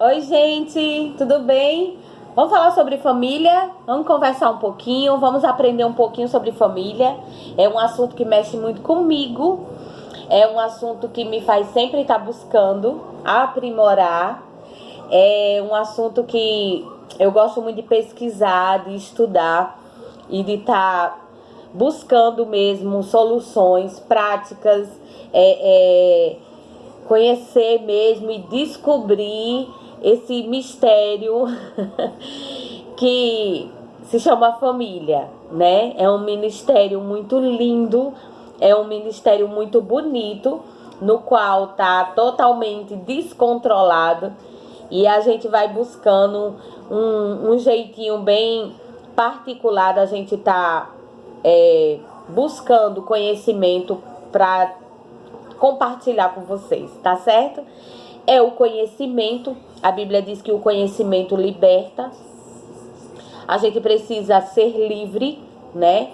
Oi, gente, tudo bem? Vamos falar sobre família? Vamos conversar um pouquinho, vamos aprender um pouquinho sobre família. É um assunto que mexe muito comigo, é um assunto que me faz sempre estar buscando aprimorar. É um assunto que eu gosto muito de pesquisar, de estudar e de estar buscando mesmo soluções práticas, conhecer mesmo e descobrir esse mistério que se chama família, né? É um ministério muito lindo, é um ministério muito bonito, no qual tá totalmente descontrolado e a gente vai buscando um jeitinho bem particular da gente tá buscando conhecimento para compartilhar com vocês, tá certo? É o conhecimento. A Bíblia diz que o conhecimento liberta. A gente precisa ser livre, né?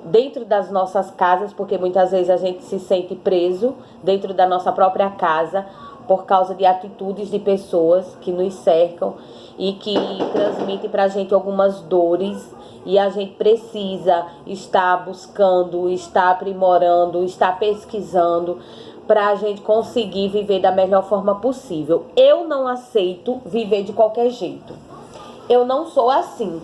Dentro das nossas casas, porque muitas vezes a gente se sente preso dentro da nossa própria casa por causa de atitudes de pessoas que nos cercam e que transmitem pra gente algumas dores. E a gente precisa estar buscando, estar aprimorando, estar pesquisando para a gente conseguir viver da melhor forma possível. Eu não aceito viver de qualquer jeito. Eu não sou assim.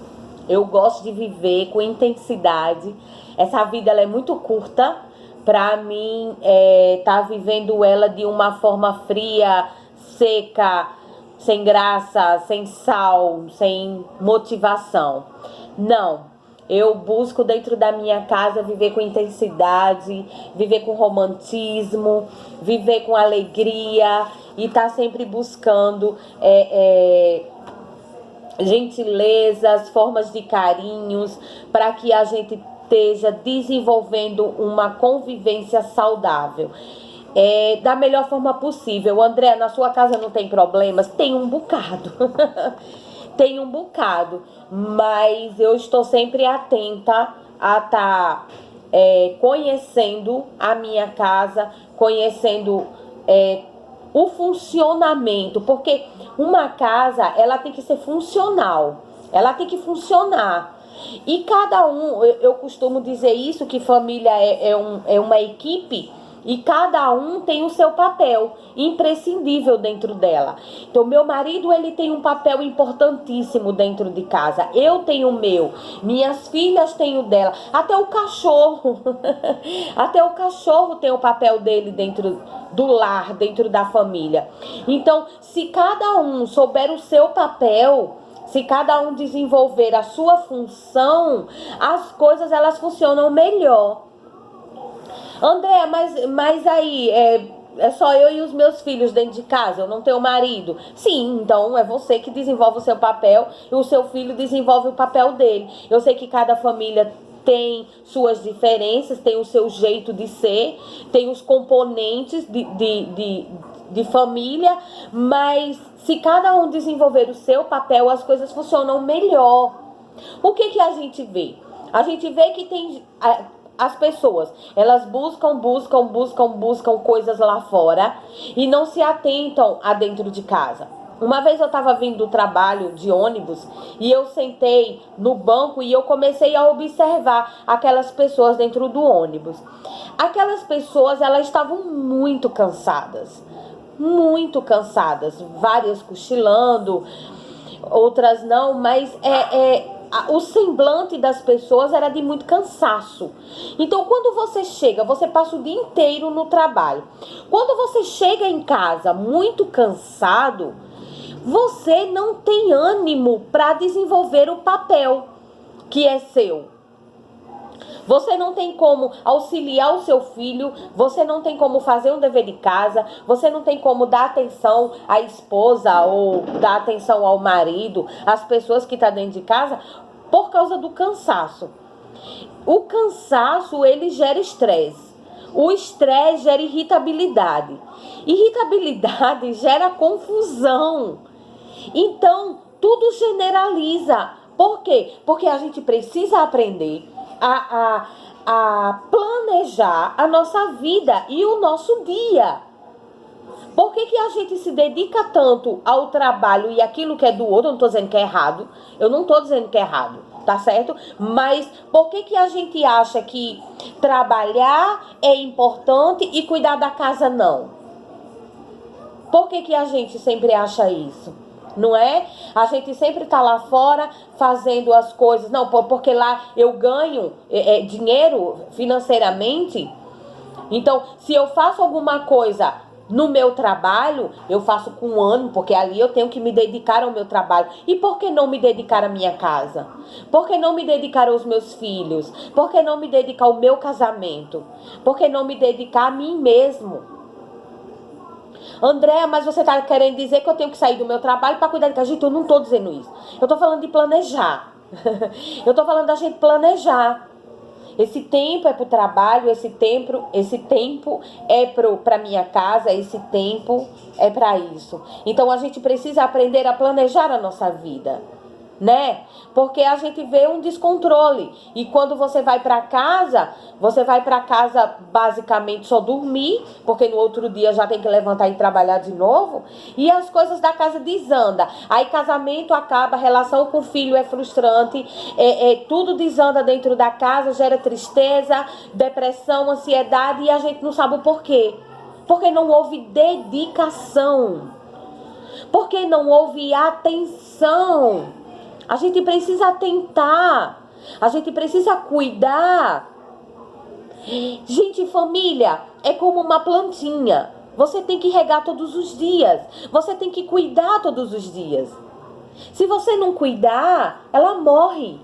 Eu gosto de viver com intensidade. Essa vida ela é muito curta. Para mim, tá vivendo ela de uma forma fria, seca, sem graça, sem sal, sem motivação. Não. Eu busco dentro da minha casa viver com intensidade, viver com romantismo, viver com alegria e tá sempre buscando gentilezas, formas de carinhos, para que a gente esteja desenvolvendo uma convivência saudável. Da melhor forma possível. André, na sua casa não tem problemas? Tem um bocado. Tem um bocado. Mas eu estou sempre atenta a estar conhecendo a minha casa, conhecendo o funcionamento, porque uma casa, ela tem que ser funcional, ela tem que funcionar. E cada um, eu costumo dizer isso, que família é uma equipe, e cada um tem o seu papel imprescindível dentro dela. Então, meu marido, ele tem um papel importantíssimo dentro de casa. Eu tenho o meu. Minhas filhas têm o dela. Até o cachorro. Até o cachorro tem o papel dele dentro do lar, dentro da família. Então, se cada um souber o seu papel, se cada um desenvolver a sua função, as coisas elas funcionam melhor. André, mas aí é só eu e os meus filhos dentro de casa, eu não tenho marido. Sim, então é você que desenvolve o seu papel e o seu filho desenvolve o papel dele. Eu sei que cada família tem suas diferenças, tem o seu jeito de ser, tem os componentes de família, mas se cada um desenvolver o seu papel, as coisas funcionam melhor. O que a gente vê? A gente vê que tem as pessoas, elas buscam coisas lá fora e não se atentam a dentro de casa. Uma vez eu estava vindo do trabalho de ônibus e eu sentei no banco e eu comecei a observar aquelas pessoas dentro do ônibus. Aquelas pessoas, elas estavam muito cansadas, várias cochilando, outras não, mas o semblante das pessoas era de muito cansaço. Então, quando você chega, você passa o dia inteiro no trabalho. Quando você chega em casa muito cansado, você não tem ânimo para desenvolver o papel que é seu. Você não tem como auxiliar o seu filho, você não tem como fazer um dever de casa, você não tem como dar atenção à esposa ou dar atenção ao marido, às pessoas que estão dentro de casa, por causa do cansaço. O cansaço, ele gera estresse. O estresse gera irritabilidade. Irritabilidade gera confusão. Então, tudo generaliza. Por quê? Porque a gente precisa aprender a planejar a nossa vida e o nosso dia. Por que que a gente se dedica tanto ao trabalho e aquilo que é do outro? Eu não estou dizendo que é errado. Eu não estou dizendo que é errado, tá certo? Mas por que que a gente acha que trabalhar é importante e cuidar da casa não? Por que que a gente sempre acha isso? Não é? A gente sempre tá lá fora fazendo as coisas. Não, porque lá eu ganho dinheiro financeiramente. Então, se eu faço alguma coisa no meu trabalho, eu faço com ânimo, porque ali eu tenho que me dedicar ao meu trabalho. E por que não me dedicar à minha casa? Por que não me dedicar aos meus filhos? Por que não me dedicar ao meu casamento? Por que não me dedicar a mim mesmo? Andréa, mas você está querendo dizer que eu tenho que sair do meu trabalho para cuidar de casa? Gente, eu não estou dizendo isso. Eu estou falando de planejar. Eu estou falando da gente planejar. Esse tempo é para o trabalho, esse tempo é para minha casa, esse tempo é para isso. Então a gente precisa aprender a planejar a nossa vida, né? Porque a gente vê um descontrole. E quando você vai para casa basicamente só dormir, porque no outro dia já tem que levantar e trabalhar de novo, e as coisas da casa desanda. Aí casamento acaba, relação com o filho é frustrante, tudo desanda dentro da casa, gera tristeza, depressão, ansiedade, e a gente não sabe o porquê. Porque não houve dedicação. Porque não houve atenção. A gente precisa atentar. A gente precisa cuidar. Gente, família é como uma plantinha. Você tem que regar todos os dias. Você tem que cuidar todos os dias. Se você não cuidar, ela morre.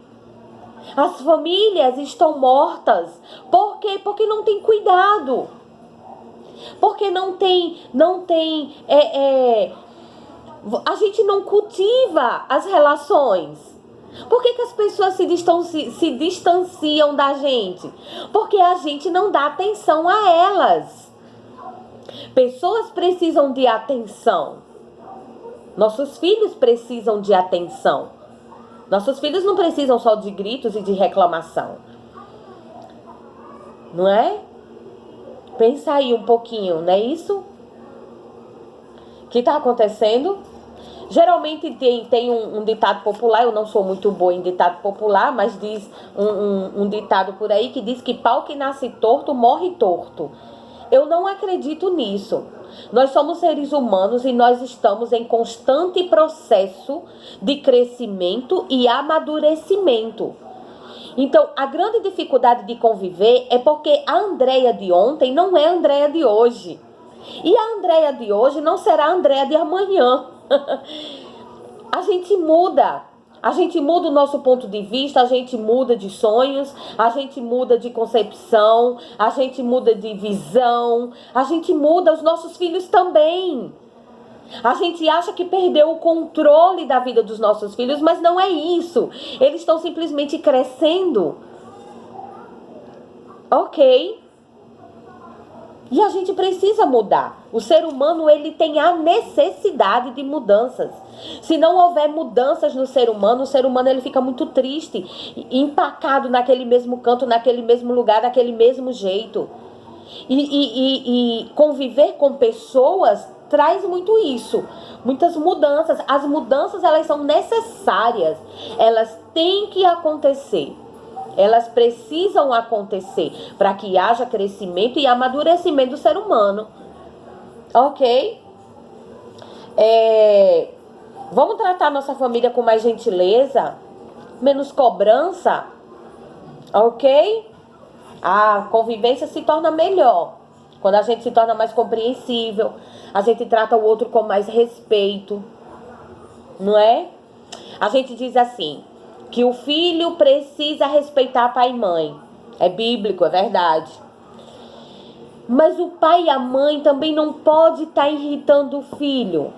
As famílias estão mortas. Por quê? Porque não tem cuidado. Porque não tem a gente não cultiva as relações. Por que que as pessoas se distanciam da gente? Porque a gente não dá atenção a elas. Pessoas precisam de atenção. Nossos filhos precisam de atenção. Nossos filhos não precisam só de gritos e de reclamação. Não é? Pensa aí um pouquinho, não é isso? O que está acontecendo? Geralmente tem um ditado popular, eu não sou muito boa em ditado popular, mas diz um ditado por aí que diz que pau que nasce torto, morre torto. Eu não acredito nisso. Nós somos seres humanos e nós estamos em constante processo de crescimento e amadurecimento. Então, a grande dificuldade de conviver é porque a Andréia de ontem não é a Andréia de hoje. E a Andréia de hoje não será a Andréia de amanhã. A gente muda o nosso ponto de vista, a gente muda de sonhos, a gente muda de concepção, a gente muda de visão, a gente muda, os nossos filhos também. A gente acha que perdeu o controle da vida dos nossos filhos, mas não é isso. Eles estão simplesmente crescendo. Ok? E a gente precisa mudar. O ser humano, ele tem a necessidade de mudanças. Se não houver mudanças no ser humano, o ser humano ele fica muito triste, empacado naquele mesmo canto, naquele mesmo lugar, daquele mesmo jeito. E conviver com pessoas traz muito isso, muitas mudanças. As mudanças, elas são necessárias, elas têm que acontecer. Elas precisam acontecer para que haja crescimento e amadurecimento do ser humano. Ok? Vamos tratar nossa família com mais gentileza, menos cobrança. Ok? A convivência se torna melhor quando a gente se torna mais compreensível. A gente trata o outro com mais respeito. Não é? A gente diz assim, que o filho precisa respeitar pai e mãe. É bíblico, é verdade. Mas o pai e a mãe também não pode estar irritando o filho.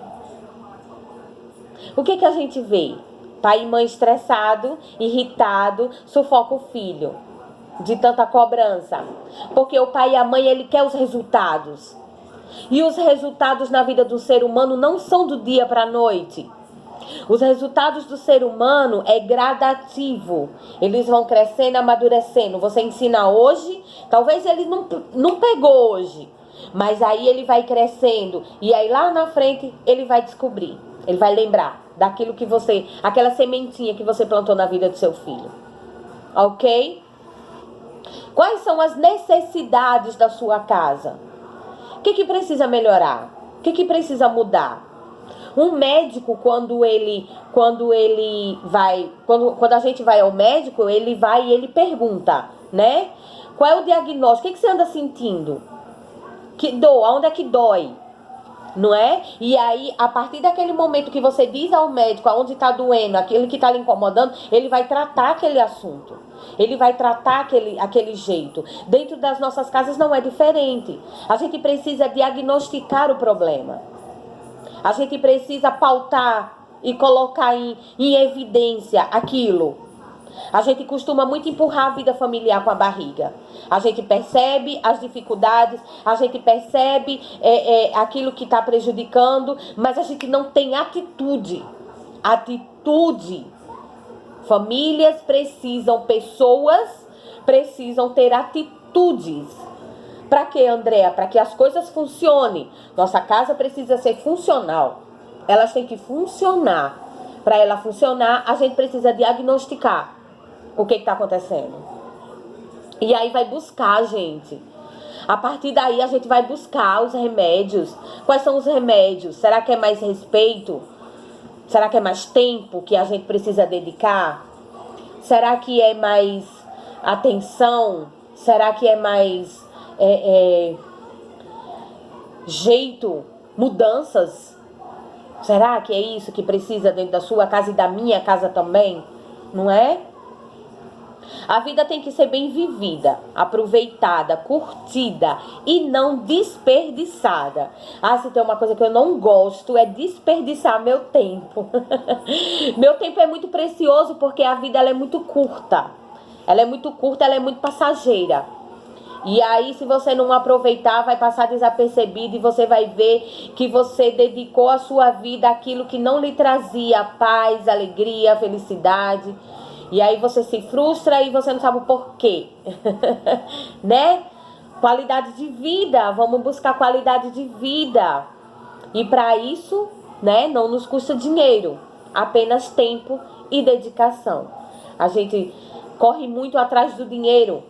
O que a gente vê? Pai e mãe estressado, irritado, sufoca o filho de tanta cobrança. Porque o pai e a mãe, ele quer os resultados. E os resultados na vida do ser humano não são do dia para a noite. Os resultados do ser humano é gradativo. Eles vão crescendo, amadurecendo. Você ensina hoje, talvez ele não pegou hoje, Mas aí ele vai crescendo e aí lá na frente ele vai descobrir, ele vai lembrar daquilo que você, aquela sementinha que você plantou na vida do seu filho. Ok? Quais são as necessidades da sua casa? O que precisa melhorar? O que precisa mudar? Um médico, quando a gente vai ao médico, ele vai e ele pergunta, né? Qual é o diagnóstico? O que você anda sentindo? Que dor? Aonde é que dói? Não é? E aí, a partir daquele momento que você diz ao médico aonde está doendo, aquilo que está lhe incomodando, ele vai tratar aquele assunto. Ele vai tratar aquele jeito. Dentro das nossas casas não é diferente. A gente precisa diagnosticar o problema. A gente precisa pautar e colocar em evidência aquilo. A gente costuma muito empurrar a vida familiar com a barriga. A gente percebe as dificuldades, a gente percebe aquilo que está prejudicando, mas a gente não tem atitude. Atitude. Famílias precisam, pessoas precisam ter atitudes. Para quê, Andréa? Para que as coisas funcionem. Nossa casa precisa ser funcional. Elas têm que funcionar. Para ela funcionar, a gente precisa diagnosticar o que está acontecendo. E aí vai buscar, gente. A partir daí a gente vai buscar os remédios. Quais são os remédios? Será que é mais respeito? Será que é mais tempo que a gente precisa dedicar? Será que é mais atenção? Será que é mais jeito? Mudanças? Será que é isso que precisa dentro da sua casa e da minha casa também? Não é? A vida tem que ser bem vivida, aproveitada, curtida e não desperdiçada. Ah, se tem uma coisa que eu não gosto é desperdiçar meu tempo. Meu tempo é muito precioso porque a vida ela é muito curta. Ela é muito curta, ela é muito passageira. E aí, se você não aproveitar, vai passar desapercebido e você vai ver que você dedicou a sua vida àquilo que não lhe trazia paz, alegria, felicidade. E aí você se frustra e você não sabe o porquê. Né? Qualidade de vida. Vamos buscar qualidade de vida. E para isso, né, não nos custa dinheiro. Apenas tempo e dedicação. A gente corre muito atrás do dinheiro.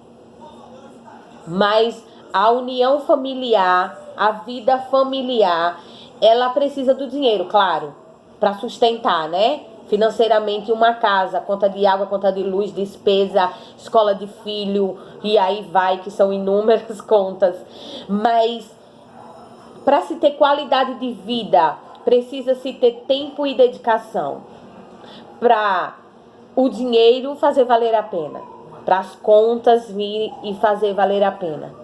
Mas a união familiar, a vida familiar, ela precisa do dinheiro, claro. Para sustentar, né? Financeiramente uma casa, conta de água, conta de luz, despesa, escola de filho, e aí vai, que são inúmeras contas. Mas para se ter qualidade de vida, precisa-se ter tempo e dedicação. Para o dinheiro fazer valer a pena. Para as contas vir e fazer valer a pena.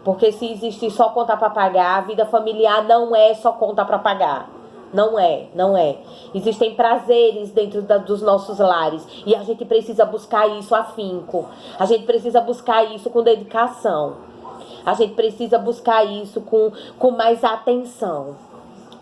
Porque se existe só conta para pagar, a vida familiar não é só conta para pagar. Não é, não é. Existem prazeres dentro dos nossos lares. E a gente precisa buscar isso afinco. A gente precisa buscar isso com dedicação. A gente precisa buscar isso com mais atenção.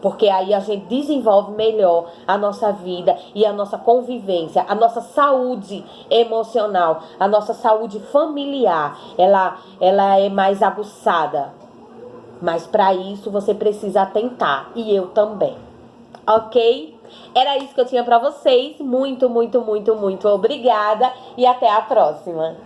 Porque aí a gente desenvolve melhor a nossa vida e a nossa convivência, a nossa saúde emocional, a nossa saúde familiar. Ela é mais aguçada. Mas para isso você precisa atentar. E eu também. Ok? Era isso que eu tinha para vocês. Muito, muito, muito, muito obrigada. E até a próxima.